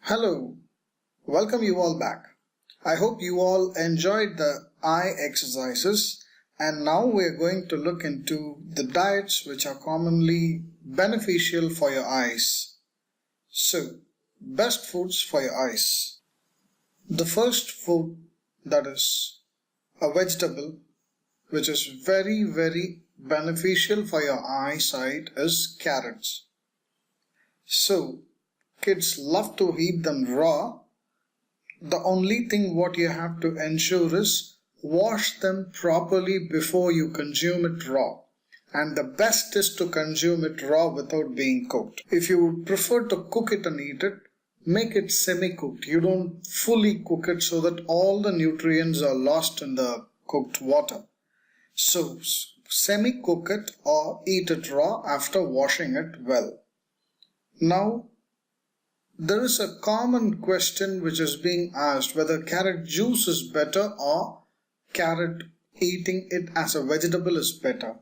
Hello, welcome you all back. I hope you all enjoyed the eye exercises, and now we are going to look into the diets which are commonly beneficial for your eyes. So, best foods for your eyes. The first food, that is a vegetable which is very beneficial for your eyesight, is carrots. So, kids love to eat them raw. The only thing what you have to ensure is wash them properly before you consume it raw. And the best is to consume it raw without being cooked. If you would prefer to cook it and eat it, make it semi-cooked. You don't fully cook it so that all the nutrients are lost in the cooked water. So semi-cook it or eat it raw after washing it well. Now, there is a common question which is being asked whether carrot juice is better or carrot eating it as a vegetable is better.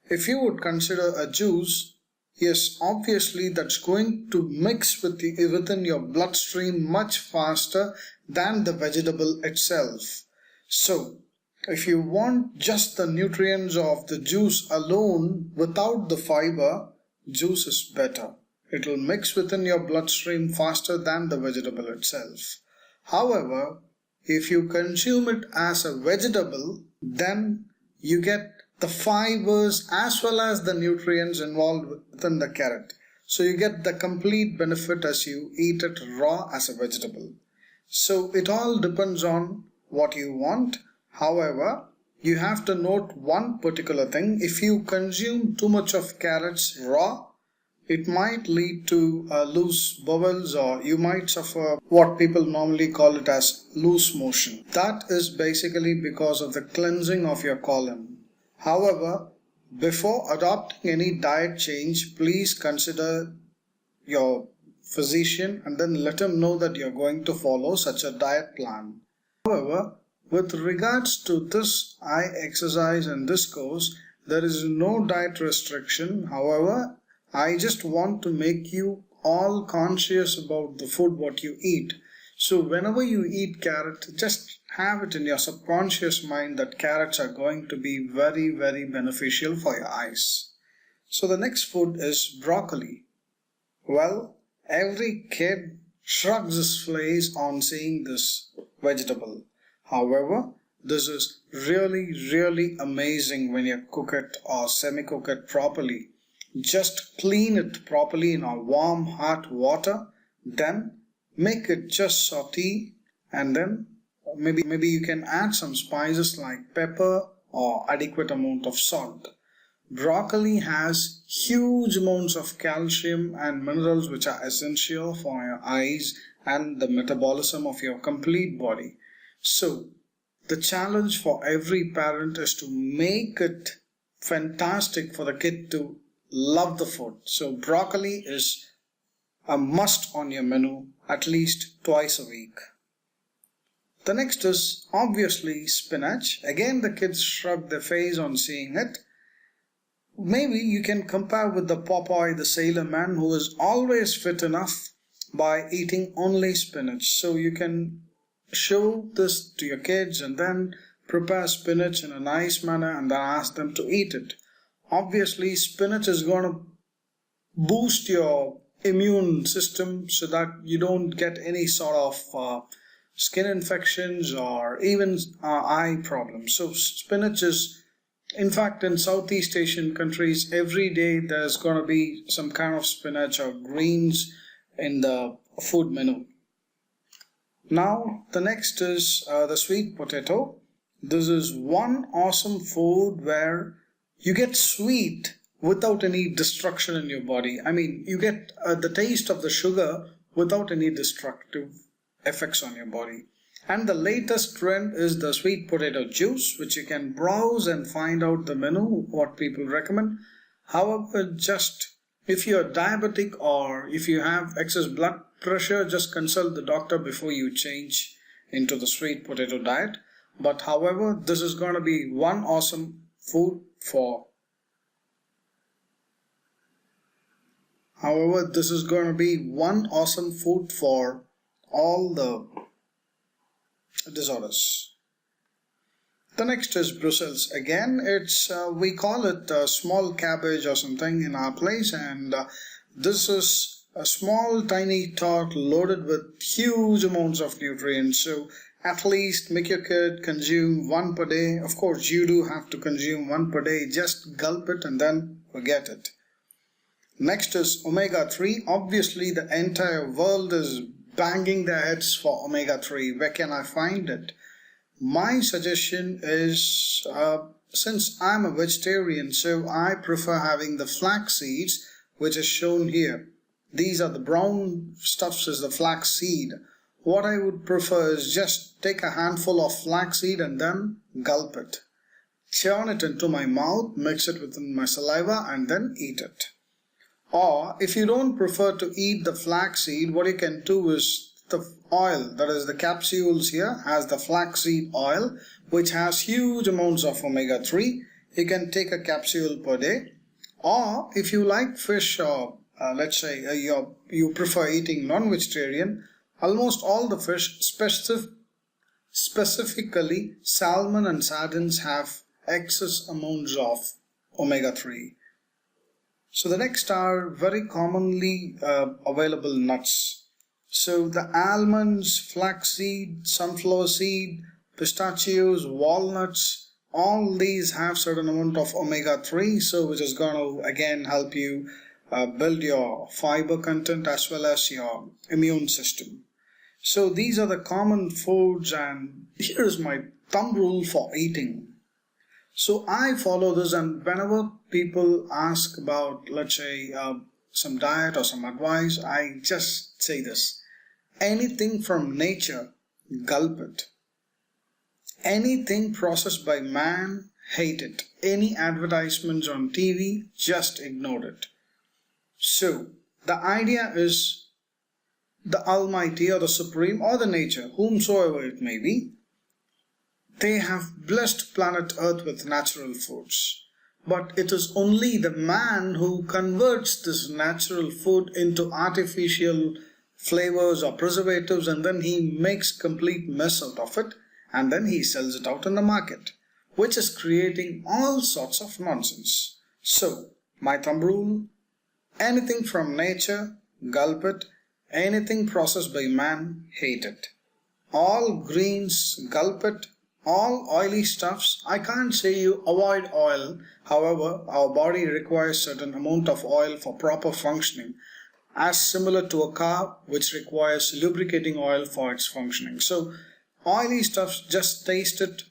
If you would consider a juice, yes, obviously that's going to mix within your bloodstream much faster than the vegetable itself. So, if you want just the nutrients of the juice alone without the fiber, juice is better. It will mix within your bloodstream faster than the vegetable itself. However, if you consume it as a vegetable, then you get the fibers as well as the nutrients involved within the carrot. So you get the complete benefit as you eat it raw as a vegetable. So it all depends on what you want. However, you have to note one particular thing. If you consume too much of carrots raw, it might lead to loose bowels, or you might suffer what people normally call it as loose motion. That is basically because of the cleansing of your colon. However, before adopting any diet change, please consider your physician and then let him know that you're going to follow such a diet plan. However, with regards to this eye exercise and this course, there is no diet restriction. However, I just want to make you all conscious about the food what you eat. So whenever you eat carrot, just have it in your subconscious mind that carrots are going to be very beneficial for your eyes. So the next food is broccoli. Well, every kid shrugs his face on seeing this vegetable. However, this is really amazing when you cook it or semi-cook it properly. Just clean it properly in a warm hot water, then make it just saute, and then maybe you can add some spices like pepper or adequate amount of salt. Broccoli has huge amounts of calcium and minerals which are essential for your eyes and the metabolism of your complete body. So the challenge for every parent is to make it fantastic for the kid to love the food. So broccoli is a must on your menu at least twice a week. The next is obviously spinach. Again, the kids shrug their face on seeing it. Maybe you can compare with the Popeye the Sailor Man, who is always fit enough by eating only spinach. So you can show this to your kids and then prepare spinach in a nice manner and then ask them to eat it. Obviously, spinach is going to boost your immune system so that you don't get any sort of skin infections or even eye problems. So spinach is, in fact, in Southeast Asian countries, every day there's going to be some kind of spinach or greens in the food menu. Now, the next is the sweet potato. This is one awesome food where you get sweet without any destruction in your body. I mean, you get the taste of the sugar without any destructive effects on your body. And the latest trend is the sweet potato juice, which you can browse and find out the menu, what people recommend. However, just if you're diabetic or if you have excess blood pressure, just consult the doctor before you change into the sweet potato diet. But however, this is going to be one awesome food for However, this is going to be one awesome food for all the disorders. The next is Brussels. Again, it's we call it small cabbage or something in our place, and this is a small tiny tot loaded with huge amounts of nutrients. So at least make your kid consume one per day. Of course, you do have to consume one per day. Just gulp it and then forget it. Next is omega-3. Obviously, the entire world is banging their heads for omega-3. Where can I find it? My suggestion is, since I'm a vegetarian, so I prefer having the flax seeds, which is shown here. These are the brown stuffs is the flax seed. What I would prefer is just take a handful of flax seed and then gulp it. Churn it into my mouth, mix it within my saliva and then eat it. Or if you don't prefer to eat the flax seed, what you can do is the oil, that is the capsules here, has the flaxseed oil, which has huge amounts of omega-3. You can take a capsule per day. Or if you like fish, or let's say you prefer eating non-vegetarian, almost all the fish, specifically salmon and sardines, have excess amounts of omega-3. So the next are very commonly available nuts. So the almonds, flaxseed, sunflower seed, pistachios, walnuts, all these have certain amount of omega-3, so which is going to again help you build your fiber content as well as your immune system. So these are the common foods, and here is my thumb rule for eating. So I follow this, and whenever people ask about, let's say, some diet or some advice, I just say this. Anything from nature, gulp it. Anything processed by man, hate it. Any advertisements on TV, just ignore it. So, the idea is the Almighty or the Supreme or the nature, whomsoever it may be, they have blessed planet Earth with natural foods. But it is only the man who converts this natural food into artificial flavors or preservatives, and then he makes complete mess out of it, and then he sells it out in the market, which is creating all sorts of nonsense. So, my thumb rule, anything from nature, gulp it. Anything processed by man, hate it. All greens, gulp it. All oily stuffs, I can't say you avoid oil. However, our body requires certain amount of oil for proper functioning, as similar to a car which requires lubricating oil for its functioning. So oily stuff, just taste it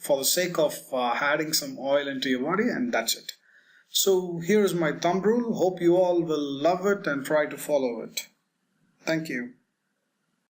for the sake of adding some oil into your body, and that's it. So here is my thumb rule. Hope you all will love it and try to follow it. Thank you.